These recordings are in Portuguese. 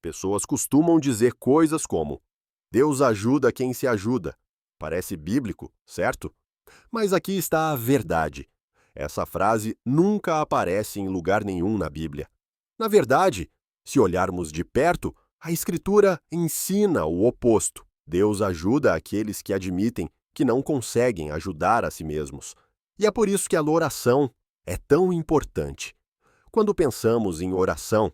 Pessoas costumam dizer coisas como: Deus ajuda quem se ajuda. Parece bíblico, certo? Mas aqui está a verdade. Essa frase nunca aparece em lugar nenhum na Bíblia. Na verdade, se olharmos de perto, a Escritura ensina o oposto. Deus ajuda aqueles que admitem que não conseguem ajudar a si mesmos. E é por isso que a oração é tão importante. Quando pensamos em oração,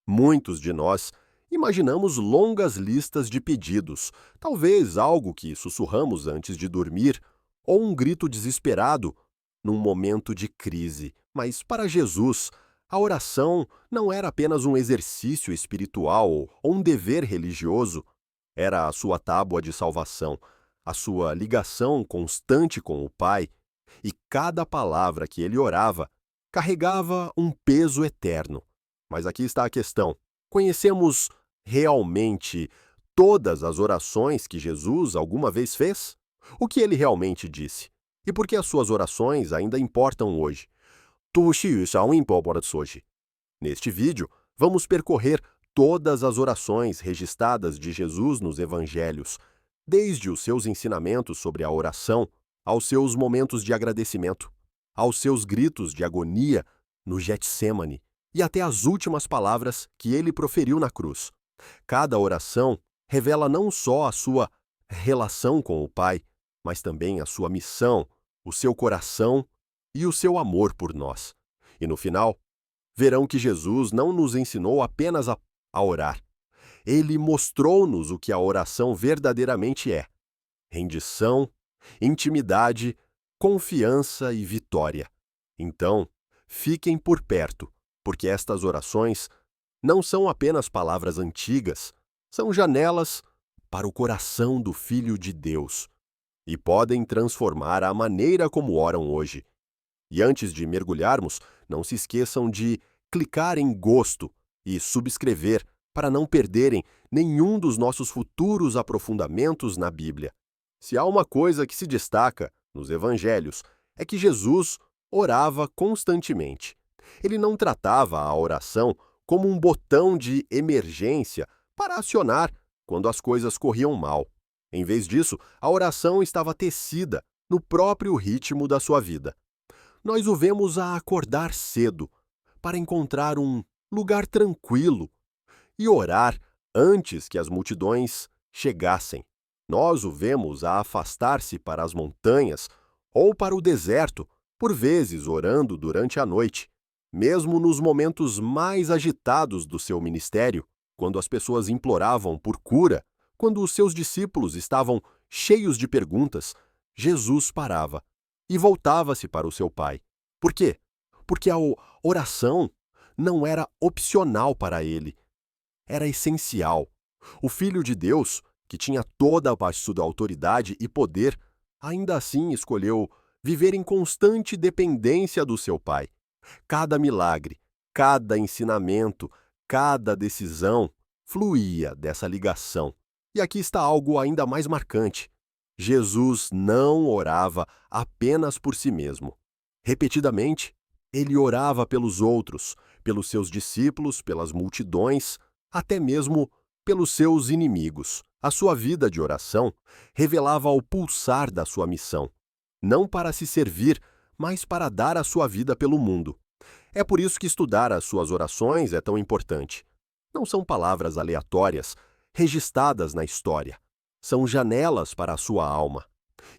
muitos de nós imaginamos longas listas de pedidos, talvez algo que sussurramos antes de dormir, ou um grito desesperado num momento de crise. Mas para Jesus, a oração não era apenas um exercício espiritual ou um dever religioso, era a sua tábua de salvação, a sua ligação constante com o Pai, e cada palavra que ele orava carregava um peso eterno. Mas aqui está a questão: conhecemos realmente todas as orações que Jesus alguma vez fez? O que ele realmente disse? E por que as suas orações ainda importam hoje? Neste vídeo, vamos percorrer todas as orações registradas de Jesus nos evangelhos, desde os seus ensinamentos sobre a oração, aos seus momentos de agradecimento, aos seus gritos de agonia no Getsêmani e até as últimas palavras que ele proferiu na cruz. Cada oração revela não só a sua relação com o Pai, mas também a sua missão, o seu coração e o seu amor por nós. E no final, verão que Jesus não nos ensinou apenas a orar. Ele mostrou-nos o que a oração verdadeiramente é: rendição, intimidade, confiança e vitória. Então, fiquem por perto, porque estas orações não são apenas palavras antigas, são janelas para o coração do Filho de Deus e podem transformar a maneira como oram hoje. E antes de mergulharmos, não se esqueçam de clicar em gosto e subscrever para não perderem nenhum dos nossos futuros aprofundamentos na Bíblia. Se há uma coisa que se destaca nos evangelhos, é que Jesus orava constantemente. Ele não tratava a oração como um botão de emergência para acionar quando as coisas corriam mal. Em vez disso, a oração estava tecida no próprio ritmo da sua vida. Nós o vemos a acordar cedo para encontrar um lugar tranquilo e orar antes que as multidões chegassem. Nós o vemos a afastar-se para as montanhas ou para o deserto, por vezes orando durante a noite, mesmo nos momentos mais agitados do seu ministério, quando as pessoas imploravam por cura, quando os seus discípulos estavam cheios de perguntas, Jesus parava e voltava-se para o seu Pai. Por quê? Porque a oração não era opcional para ele, era essencial. O Filho de Deus, que tinha toda a sua autoridade e poder, ainda assim escolheu viver em constante dependência do seu Pai. Cada milagre, cada ensinamento, cada decisão fluía dessa ligação. E aqui está algo ainda mais marcante: Jesus não orava apenas por si mesmo. Repetidamente, ele orava pelos outros, pelos seus discípulos, pelas multidões, até mesmo pelos seus inimigos. A sua vida de oração revelava o pulsar da sua missão, não para se servir, mas para dar a sua vida pelo mundo. É por isso que estudar as suas orações é tão importante. Não são palavras aleatórias, registradas na história. São janelas para a sua alma.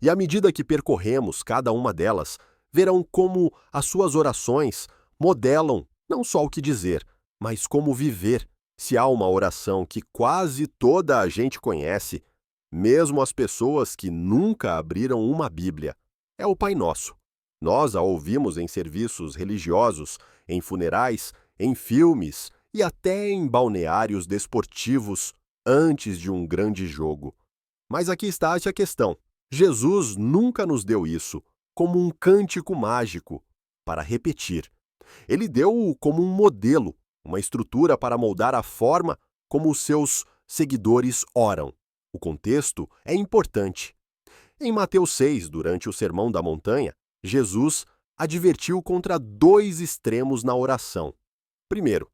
E à medida que percorremos cada uma delas, verão como as suas orações modelam não só o que dizer, mas como viver. Se há uma oração que quase toda a gente conhece, mesmo as pessoas que nunca abriram uma Bíblia, é o Pai Nosso. Nós a ouvimos em serviços religiosos, em funerais, em filmes e até em balneários desportivos antes de um grande jogo. Mas aqui está a questão: Jesus nunca nos deu isso como um cântico mágico para repetir. Ele deu-o como um modelo, uma estrutura para moldar a forma como os seus seguidores oram. O contexto é importante. Em Mateus 6, durante o Sermão da Montanha, Jesus advertiu contra dois extremos na oração. Primeiro,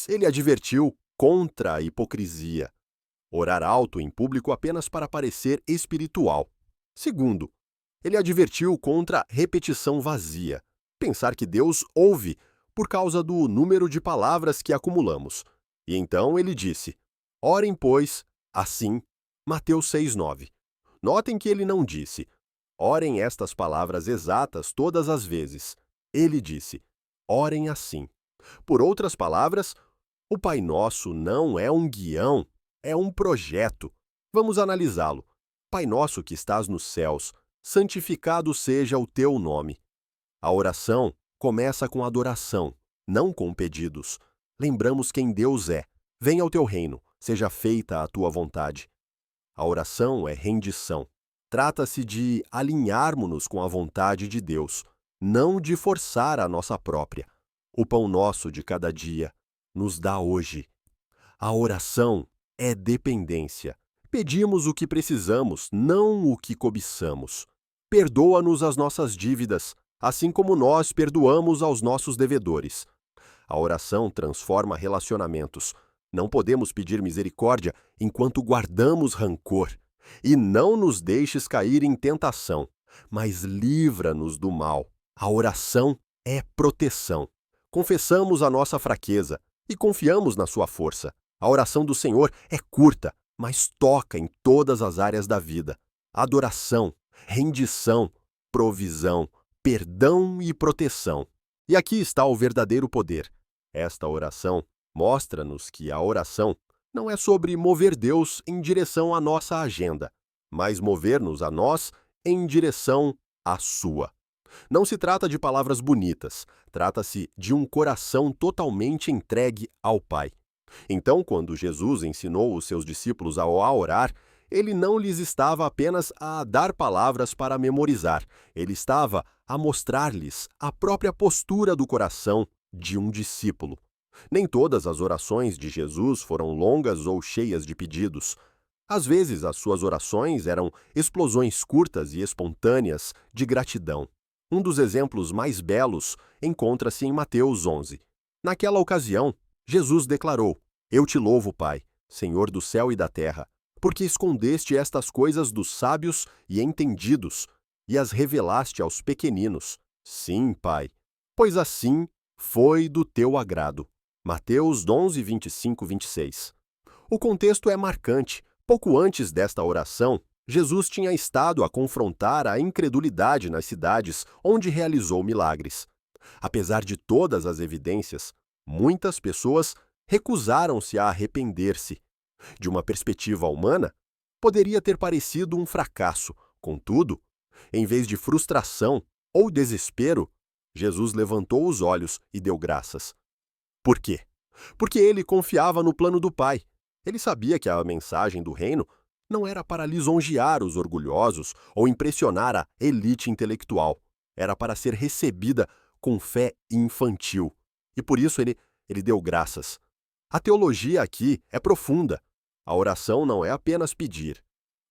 ele advertiu contra a hipocrisia. Orar alto em público apenas para parecer espiritual. Segundo, ele advertiu contra repetição vazia. Pensar que Deus ouve por causa do número de palavras que acumulamos. E então ele disse: orem, pois, assim. Mateus 6:9. Notem que ele não disse: orem estas palavras exatas todas as vezes. Ele disse: orem assim. Por outras palavras, o Pai Nosso não é um guião, é um projeto. Vamos analisá-lo. Pai Nosso que estás nos céus, santificado seja o teu nome. A oração começa com adoração, não com pedidos. Lembramos quem Deus é. Venha ao teu reino, seja feita a tua vontade. A oração é rendição. Trata-se de alinharmos-nos com a vontade de Deus, não de forçar a nossa própria. O pão nosso de cada dia nos dá hoje. A oração é dependência. Pedimos o que precisamos, não o que cobiçamos. Perdoa-nos as nossas dívidas, assim como nós perdoamos aos nossos devedores. A oração transforma relacionamentos. Não podemos pedir misericórdia enquanto guardamos rancor. E não nos deixes cair em tentação, mas livra-nos do mal. A oração é proteção. Confessamos a nossa fraqueza e confiamos na sua força. A oração do Senhor é curta, mas toca em todas as áreas da vida. Adoração, rendição, provisão, perdão e proteção. E aqui está o verdadeiro poder. Esta oração mostra-nos que a oração não é sobre mover Deus em direção à nossa agenda, mas mover-nos a nós em direção à sua. Não se trata de palavras bonitas, trata-se de um coração totalmente entregue ao Pai. Então, quando Jesus ensinou os seus discípulos a orar, ele não lhes estava apenas a dar palavras para memorizar, ele estava a mostrar-lhes a própria postura do coração de um discípulo. Nem todas as orações de Jesus foram longas ou cheias de pedidos. Às vezes, as suas orações eram explosões curtas e espontâneas de gratidão. Um dos exemplos mais belos encontra-se em Mateus 11. Naquela ocasião, Jesus declarou: Eu te louvo, Pai, Senhor do céu e da terra, porque escondeste estas coisas dos sábios e entendidos e as revelaste aos pequeninos. Sim, Pai, pois assim foi do teu agrado. Mateus 11, 25, 26. O contexto é marcante. Pouco antes desta oração, Jesus tinha estado a confrontar a incredulidade nas cidades onde realizou milagres. Apesar de todas as evidências, muitas pessoas recusaram-se a arrepender-se. De uma perspectiva humana, poderia ter parecido um fracasso. Contudo, em vez de frustração ou desespero, Jesus levantou os olhos e deu graças. Por quê? Porque ele confiava no plano do Pai. Ele sabia que a mensagem do reino não era para lisonjear os orgulhosos ou impressionar a elite intelectual. Era para ser recebida com fé infantil. E por isso ele deu graças. A teologia aqui é profunda. A oração não é apenas pedir.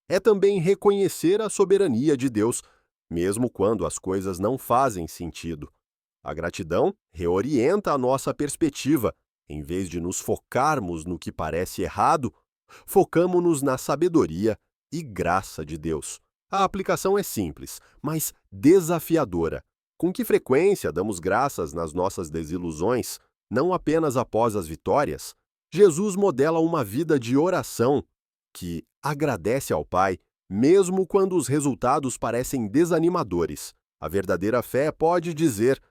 É também reconhecer a soberania de Deus, mesmo quando as coisas não fazem sentido. A gratidão reorienta a nossa perspectiva. Em vez de nos focarmos no que parece errado, focamo-nos na sabedoria e graça de Deus. A aplicação é simples, mas desafiadora. Com que frequência damos graças nas nossas desilusões, não apenas após as vitórias? Jesus modela uma vida de oração que agradece ao Pai, mesmo quando os resultados parecem desanimadores. A verdadeira fé pode dizer: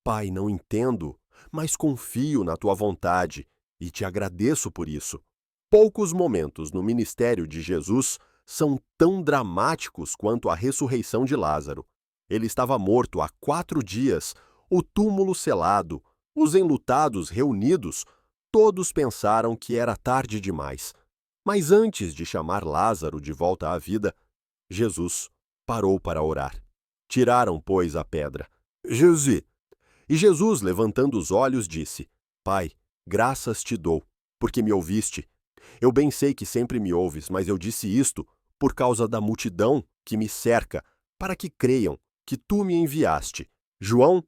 Pai, não entendo, mas confio na tua vontade e te agradeço por isso. Poucos momentos no ministério de Jesus são tão dramáticos quanto a ressurreição de Lázaro. Ele estava morto há 4 dias, o túmulo selado, os enlutados reunidos, todos pensaram que era tarde demais. Mas antes de chamar Lázaro de volta à vida, Jesus parou para orar. Tiraram, pois, a pedra. E Jesus, levantando os olhos, disse: Pai, graças te dou, porque me ouviste. Eu bem sei que sempre me ouves, mas eu disse isto por causa da multidão que me cerca, para que creiam que tu me enviaste. João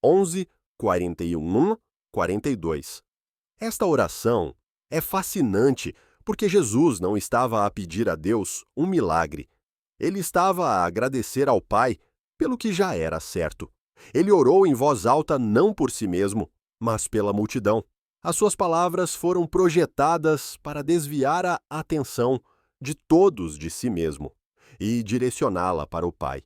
11, 41, 42. Esta oração É fascinante porque Jesus não estava a pedir a Deus um milagre. Ele estava a agradecer ao Pai pelo que já era certo. Ele orou em voz alta não por si mesmo, mas pela multidão. As suas palavras foram projetadas para desviar a atenção de todos de si mesmo e direcioná-la para o Pai.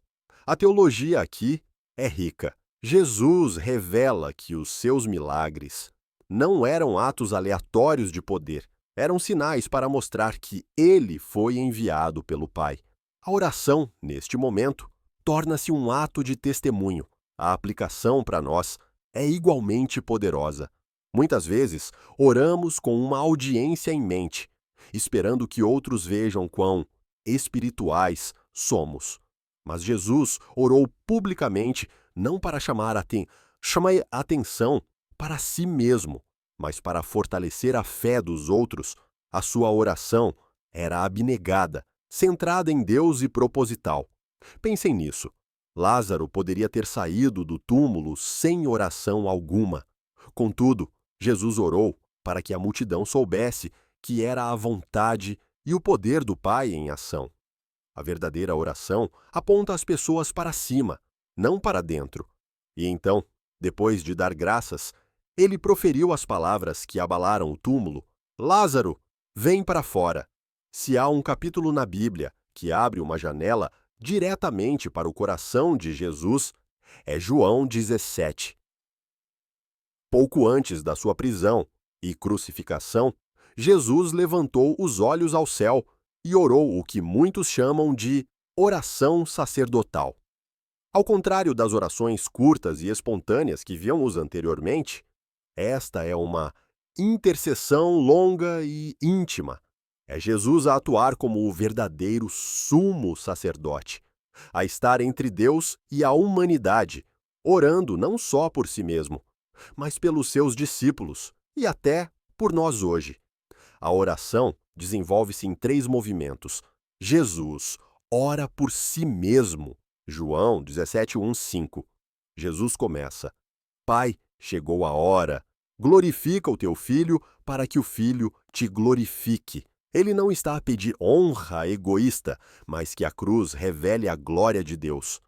A teologia aqui é rica. Jesus revela que os seus milagres não eram atos aleatórios de poder, eram sinais para mostrar que ele foi enviado pelo Pai. A oração, neste momento, torna-se um ato de testemunho. A aplicação para nós é igualmente poderosa. Muitas vezes, oramos com uma audiência em mente, esperando que outros vejam quão espirituais somos. Mas Jesus orou publicamente não para chamar a atenção para si mesmo, mas para fortalecer a fé dos outros. A sua oração era abnegada, centrada em Deus e proposital. Pensem nisso. Lázaro poderia ter saído do túmulo sem oração alguma. Contudo, Jesus orou para que a multidão soubesse que era a vontade e o poder do Pai em ação. A verdadeira oração aponta as pessoas para cima, não para dentro. E então, depois de dar graças, ele proferiu as palavras que abalaram o túmulo: Lázaro, vem para fora. Se há um capítulo na Bíblia que abre uma janela diretamente para o coração de Jesus, é João 17. Pouco antes da sua prisão e crucificação, Jesus levantou os olhos ao céu e orou o que muitos chamam de oração sacerdotal. Ao contrário das orações curtas e espontâneas que víamos anteriormente, esta é uma intercessão longa e íntima. É Jesus a atuar como o verdadeiro sumo sacerdote, a estar entre Deus e a humanidade, orando não só por si mesmo, mas pelos seus discípulos e até por nós hoje. A oração desenvolve-se em 3 movimentos. Jesus ora por si mesmo. João 17:1-5. Jesus começa: Pai, chegou a hora. Glorifica o teu Filho para que o Filho te glorifique. Ele não está a pedir honra egoísta, mas que a cruz revele a glória de Deus.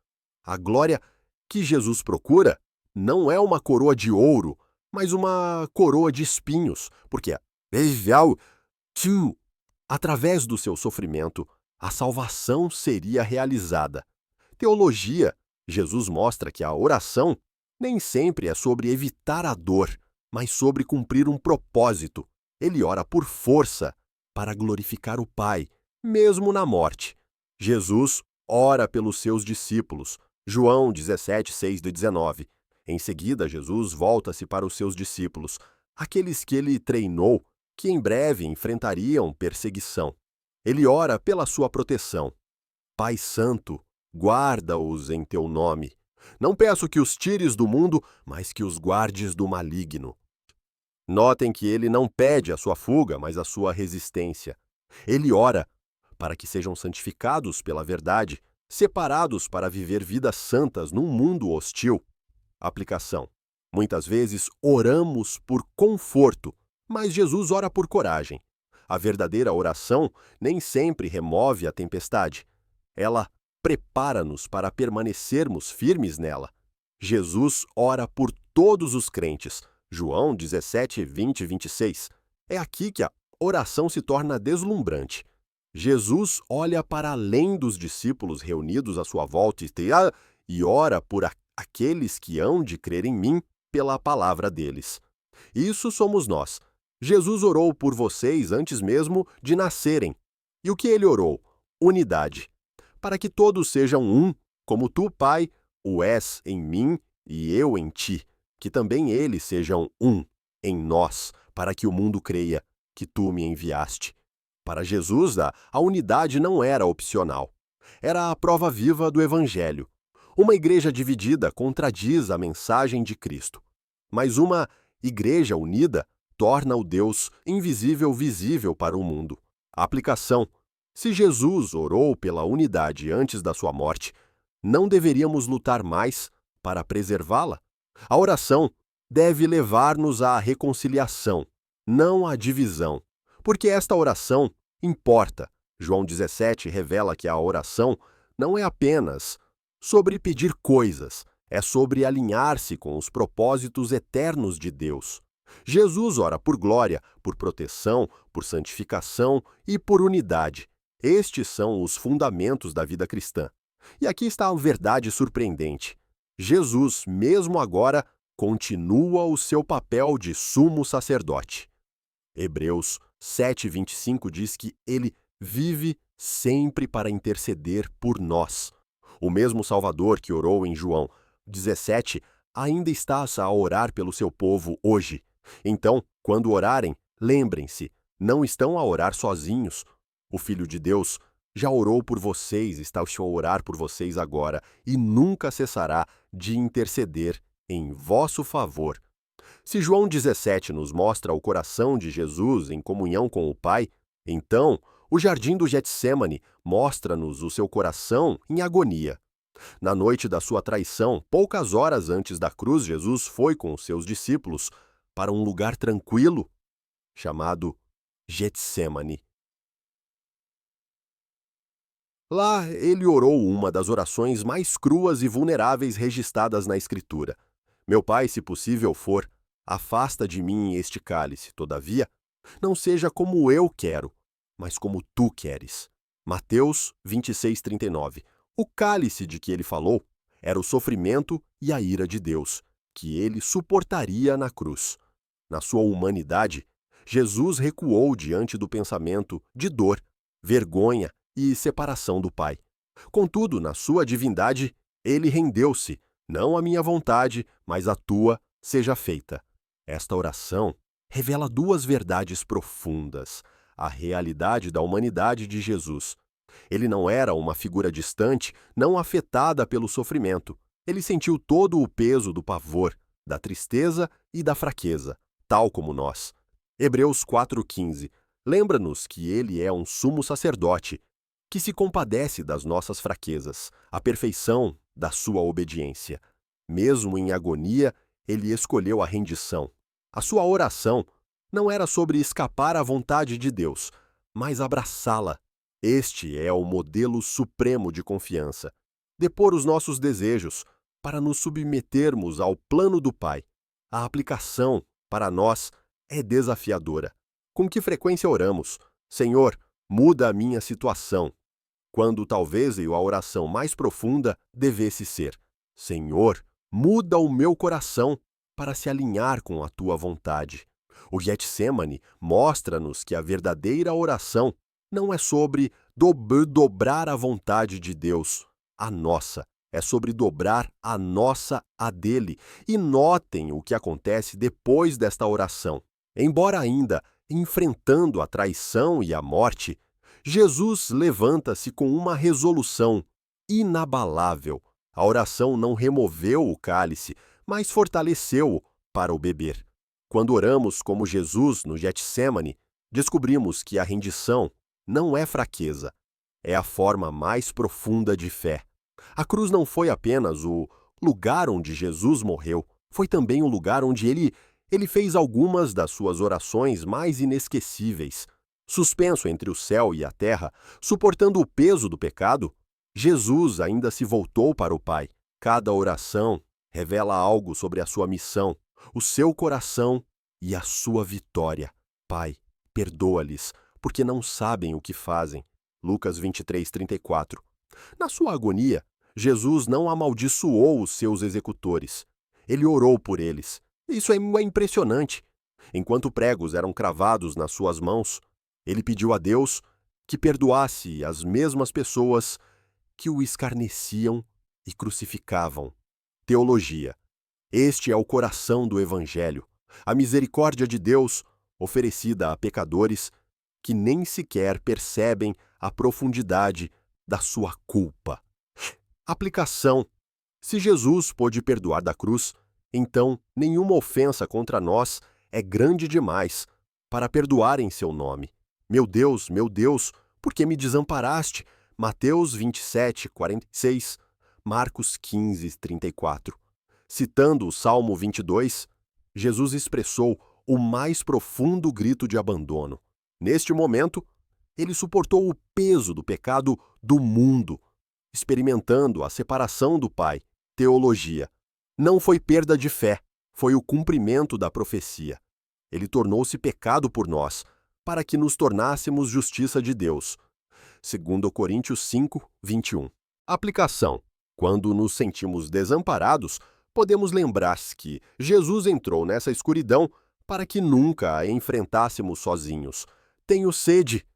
A glória que Jesus procura não é uma coroa de ouro, mas uma coroa de espinhos, porque através do seu sofrimento, a salvação seria realizada. Teologia, Jesus mostra que a oração nem sempre é sobre evitar a dor, mas sobre cumprir um propósito. Ele ora por força para glorificar o Pai, mesmo na morte. Jesus ora pelos seus discípulos. João 17:6-19. Em seguida, Jesus volta-se para os seus discípulos, aqueles que ele treinou, que em breve enfrentariam perseguição. Ele ora pela sua proteção. Pai Santo, guarda-os em teu nome. Não peço que os tires do mundo, mas que os guardes do maligno. Notem que ele não pede a sua fuga, mas a sua resistência. Ele ora para que sejam santificados pela verdade, separados para viver vidas santas num mundo hostil. Aplicação. Muitas vezes oramos por conforto, mas Jesus ora por coragem. A verdadeira oração nem sempre remove a tempestade. Ela prepara-nos para permanecermos firmes nela. Jesus ora por todos os crentes. João 17:20-26. É aqui que a oração se torna deslumbrante. Jesus olha para além dos discípulos reunidos à sua volta e ora por aqueles que hão de crer em mim pela palavra deles. Isso somos nós. Jesus orou por vocês antes mesmo de nascerem. E o que ele orou? Unidade. Para que todos sejam um, como tu, Pai, o és em mim e eu em ti. Que também eles sejam um em nós, para que o mundo creia que tu me enviaste. Para Jesus, a unidade não era opcional. Era a prova viva do Evangelho. Uma igreja dividida contradiz a mensagem de Cristo. Mas uma igreja unida torna o Deus invisível visível para o mundo. A aplicação. Se Jesus orou pela unidade antes da sua morte, não deveríamos lutar mais para preservá-la? A oração deve levar-nos à reconciliação, não à divisão. Porque esta oração importa. João 17 revela que a oração não é apenas sobre pedir coisas, é sobre alinhar-se com os propósitos eternos de Deus. Jesus ora por glória, por proteção, por santificação e por unidade. Estes são os fundamentos da vida cristã. E aqui está a verdade surpreendente. Jesus, mesmo agora, continua o seu papel de sumo sacerdote. Hebreus 7:25 diz que ele vive sempre para interceder por nós. O mesmo Salvador que orou em João 17 ainda está a orar pelo seu povo hoje. Então, quando orarem, lembrem-se, não estão a orar sozinhos. O Filho de Deus já orou por vocês, está a orar por vocês agora e nunca cessará de interceder em vosso favor. Se João 17 nos mostra o coração de Jesus em comunhão com o Pai, então o jardim do Getsêmani mostra-nos o seu coração em agonia. Na noite da sua traição, poucas horas antes da cruz, Jesus foi com os seus discípulos para um lugar tranquilo chamado Getsêmani. Lá, ele orou uma das orações mais cruas e vulneráveis registradas na Escritura. Meu Pai, se possível for, afasta de mim este cálice, todavia, não seja como eu quero, mas como tu queres. Mateus 26:39. O cálice de que ele falou era o sofrimento e a ira de Deus, que ele suportaria na cruz. Na sua humanidade, Jesus recuou diante do pensamento de dor, vergonha e separação do Pai. Contudo, na sua divindade, ele rendeu-se, não a minha vontade, mas a tua seja feita. Esta oração revela duas verdades profundas: a realidade da humanidade de Jesus. Ele não era uma figura distante, não afetada pelo sofrimento. Ele sentiu todo o peso do pavor, da tristeza e da fraqueza, tal como nós. Hebreus 4:15 lembra-nos que ele é um sumo sacerdote, que se compadece das nossas fraquezas, a perfeição da sua obediência. Mesmo em agonia, ele escolheu a rendição. A sua oração não era sobre escapar à vontade de Deus, mas abraçá-la. Este é o modelo supremo de confiança. Depor os nossos desejos para nos submetermos ao plano do Pai. A aplicação, para nós, é desafiadora. Com que frequência oramos? Senhor, muda a minha situação. Quando talvez a oração mais profunda devesse ser: Senhor, muda o meu coração para se alinhar com a tua vontade. O Getsêmani mostra-nos que a verdadeira oração não é sobre dobrar a vontade de Deus, a nossa. É sobre dobrar a nossa a dele. E notem o que acontece depois desta oração. Embora ainda enfrentando a traição e a morte, Jesus levanta-se com uma resolução inabalável. A oração não removeu o cálice, mas fortaleceu-o para o beber. Quando oramos como Jesus no Getsêmani, descobrimos que a rendição não é fraqueza, é a forma mais profunda de fé. A cruz não foi apenas o lugar onde Jesus morreu, foi também o lugar onde ele fez algumas das suas orações mais inesquecíveis. Suspenso entre o céu e a terra, suportando o peso do pecado, Jesus ainda se voltou para o Pai. Cada oração revela algo sobre a sua missão, o seu coração e a sua vitória. Pai, perdoa-lhes, porque não sabem o que fazem. Lucas 23:34. Na sua agonia, Jesus não amaldiçoou os seus executores. Ele orou por eles. Isso é impressionante. Enquanto pregos eram cravados nas suas mãos, ele pediu a Deus que perdoasse as mesmas pessoas que o escarneciam e crucificavam. Teologia. Este é o coração do Evangelho, a misericórdia de Deus oferecida a pecadores que nem sequer percebem a profundidade da sua culpa. Aplicação. Se Jesus pôde perdoar da cruz, então nenhuma ofensa contra nós é grande demais para perdoar em seu nome. Meu Deus, por que me desamparaste? Mateus 27:46, Marcos 15:34. Citando o Salmo 22, Jesus expressou o mais profundo grito de abandono. Neste momento, ele suportou o peso do pecado do mundo, experimentando a separação do Pai. Teologia. Não foi perda de fé, foi o cumprimento da profecia. Ele tornou-se pecado por nós, para que nos tornássemos justiça de Deus. 2 Coríntios 5, 21. Aplicação. Quando nos sentimos desamparados, podemos lembrar que Jesus entrou nessa escuridão para que nunca a enfrentássemos sozinhos. Tenho sede.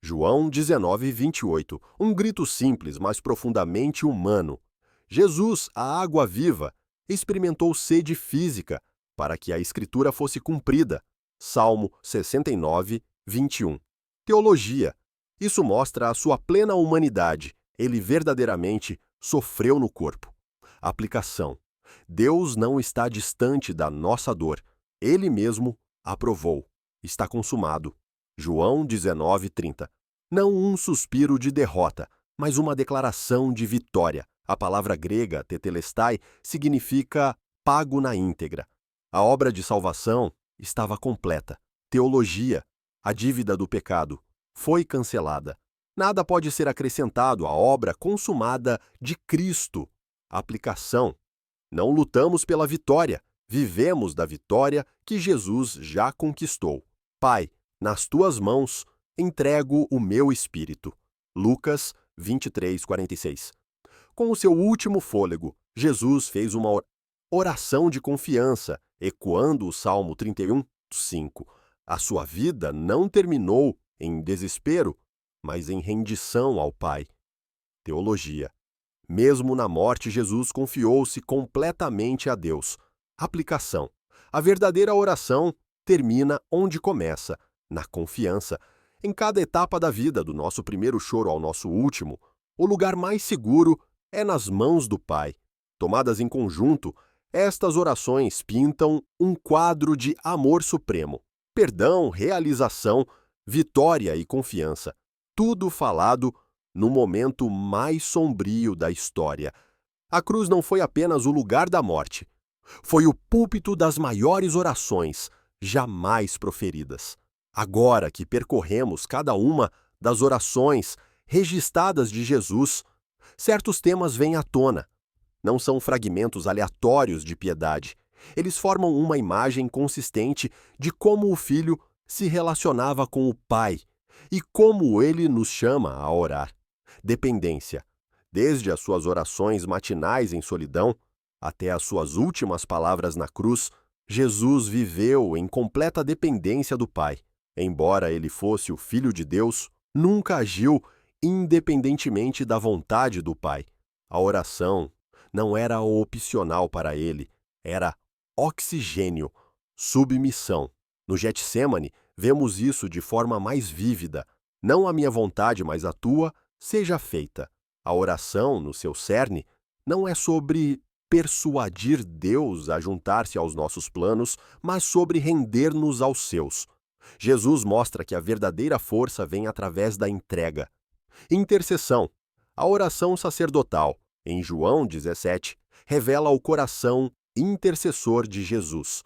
João 19, 28. Um grito simples, mas profundamente humano. Jesus, a água viva, experimentou sede física para que a Escritura fosse cumprida. Salmo 69, 21. Teologia. Isso mostra a sua plena humanidade. Ele verdadeiramente sofreu no corpo. Aplicação. Deus não está distante da nossa dor. Ele mesmo a provou. Está consumado. João 19, 30. Não um suspiro de derrota, mas uma declaração de vitória. A palavra grega, tetelestai, significa pago na íntegra. A obra de salvação estava completa. Teologia. A dívida do pecado foi cancelada. Nada pode ser acrescentado à obra consumada de Cristo. Aplicação. Não lutamos pela vitória, vivemos da vitória que Jesus já conquistou. Pai, nas tuas mãos entrego o meu espírito. Lucas 23, 46. Com o seu último fôlego, Jesus fez uma oração de confiança, ecoando o Salmo 31, 5. A sua vida não terminou em desespero, mas em rendição ao Pai. Teologia. Mesmo na morte, Jesus confiou-se completamente a Deus. Aplicação. A verdadeira oração termina onde começa, na confiança. Em cada etapa da vida, do nosso primeiro choro ao nosso último, o lugar mais seguro é nas mãos do Pai. Tomadas em conjunto, estas orações pintam um quadro de amor supremo, perdão, realização, vitória e confiança. Tudo falado no momento mais sombrio da história. A cruz não foi apenas o lugar da morte. Foi o púlpito das maiores orações jamais proferidas. Agora que percorremos cada uma das orações registradas de Jesus, certos temas vêm à tona. Não são fragmentos aleatórios de piedade. Eles formam uma imagem consistente de como o Filho se relacionava com o Pai e como ele nos chama a orar. Dependência. Desde as suas orações matinais em solidão até as suas últimas palavras na cruz, Jesus viveu em completa dependência do Pai. Embora ele fosse o Filho de Deus, nunca agiu independentemente da vontade do Pai. A oração não era opcional para ele, era oxigênio, submissão. No Getsêmani, vemos isso de forma mais vívida. Não a minha vontade, mas a tua, seja feita. A oração, no seu cerne, não é sobre persuadir Deus a juntar-se aos nossos planos, mas sobre render-nos aos seus. Jesus mostra que a verdadeira força vem através da entrega. Intercessão. A oração sacerdotal, em João 17, revela o coração intercessor de Jesus.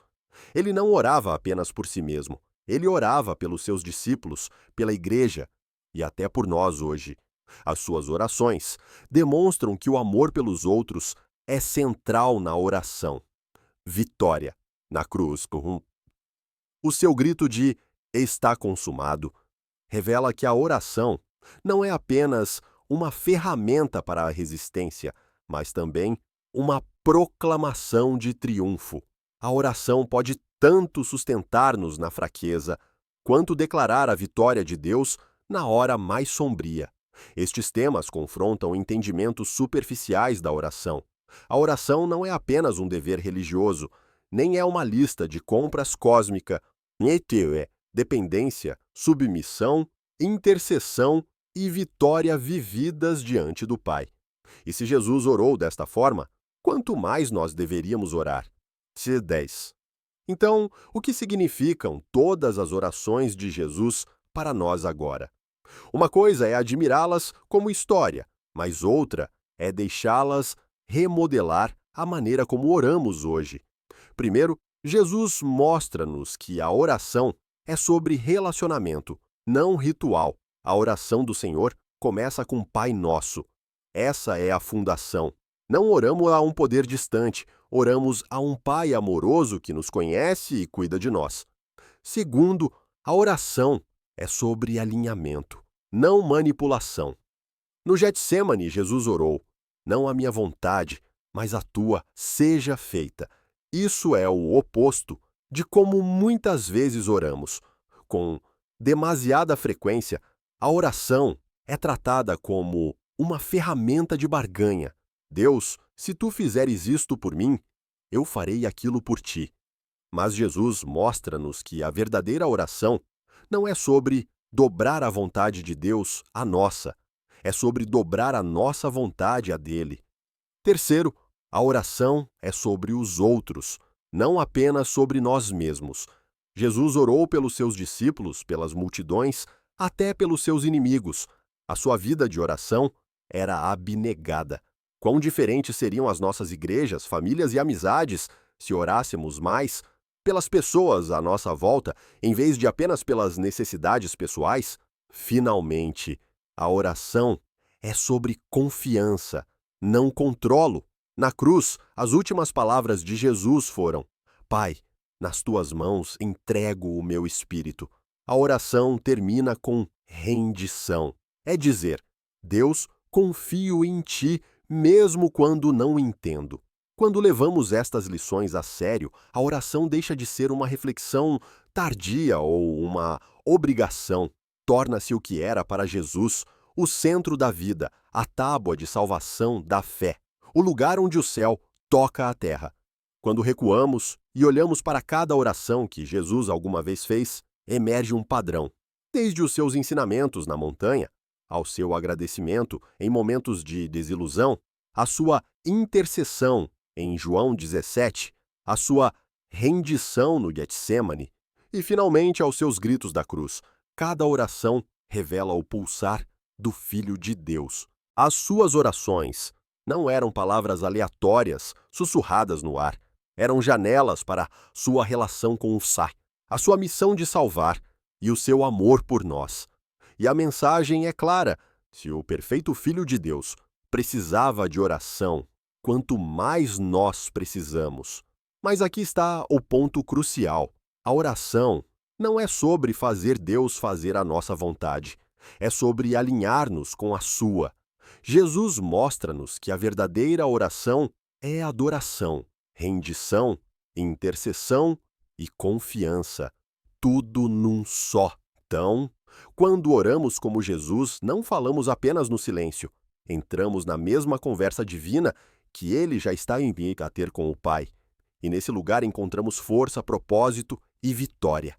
Ele não orava apenas por si mesmo. Ele orava pelos seus discípulos, pela igreja e até por nós hoje. As suas orações demonstram que o amor pelos outros é central na oração. Vitória. Na cruz, o seu grito de "está consumado" revela que a oração não é apenas uma ferramenta para a resistência, mas também uma proclamação de triunfo. A oração pode tanto sustentar-nos na fraqueza, quanto declarar a vitória de Deus na hora mais sombria. Estes temas confrontam entendimentos superficiais da oração. A oração não é apenas um dever religioso, nem é uma lista de compras cósmica. É dependência, submissão, intercessão e vitória vividas diante do Pai. E se Jesus orou desta forma, quanto mais nós deveríamos orar? 10. Então, o que significam todas as orações de Jesus para nós agora? Uma coisa é admirá-las como história, mas outra é deixá-las remodelar a maneira como oramos hoje. Primeiro, Jesus mostra-nos que a oração é sobre relacionamento. não ritual. A oração do Senhor começa com Pai Nosso. Essa é a fundação. Não oramos a um poder distante, oramos a um Pai amoroso que nos conhece e cuida de nós. Segundo, a oração é sobre alinhamento, não manipulação. No Getsêmani, Jesus orou: não a minha vontade, mas a tua seja feita. Isso é o oposto de como muitas vezes oramos. Com demasiada frequência, a oração é tratada como uma ferramenta de barganha. Deus, se tu fizeres isto por mim, eu farei aquilo por ti. Mas Jesus mostra-nos que a verdadeira oração não é sobre dobrar a vontade de Deus à nossa, é sobre dobrar a nossa vontade à dele. Terceiro, a oração é sobre os outros, não apenas sobre nós mesmos. Jesus orou pelos seus discípulos, pelas multidões, até pelos seus inimigos. A sua vida de oração era abnegada. Quão diferentes seriam as nossas igrejas, famílias e amizades se orássemos mais pelas pessoas à nossa volta, em vez de apenas pelas necessidades pessoais? Finalmente, a oração é sobre confiança, não controlo. Na cruz, as últimas palavras de Jesus foram: Pai, nas tuas mãos entrego o meu espírito. A oração termina com rendição. É dizer: Deus, confio em ti, mesmo quando não entendo. Quando levamos estas lições a sério, a oração deixa de ser uma reflexão tardia ou uma obrigação. Torna-se o que era para Jesus, o centro da vida, a tábua de salvação da fé, o lugar onde o céu toca a terra. Quando recuamos e olhamos para cada oração que Jesus alguma vez fez, emerge um padrão. Desde os seus ensinamentos na montanha, ao seu agradecimento em momentos de desilusão, a sua intercessão em João 17, a sua rendição no Getsêmani e, finalmente, aos seus gritos da cruz. Cada oração revela o pulsar do Filho de Deus. As suas orações não eram palavras aleatórias, sussurradas no ar. Eram janelas para sua relação com o Sá, a sua missão de salvar e o seu amor por nós. E a mensagem é clara: se o perfeito Filho de Deus precisava de oração, quanto mais nós precisamos. Mas aqui está o ponto crucial. A oração não é sobre fazer Deus fazer a nossa vontade. É sobre alinhar-nos com a sua. Jesus mostra-nos que a verdadeira oração é adoração, rendição, intercessão e confiança. Tudo num só. Então, quando oramos como Jesus, não falamos apenas no silêncio. Entramos na mesma conversa divina que ele já está em mim a ter com o Pai. E nesse lugar encontramos força, propósito e vitória.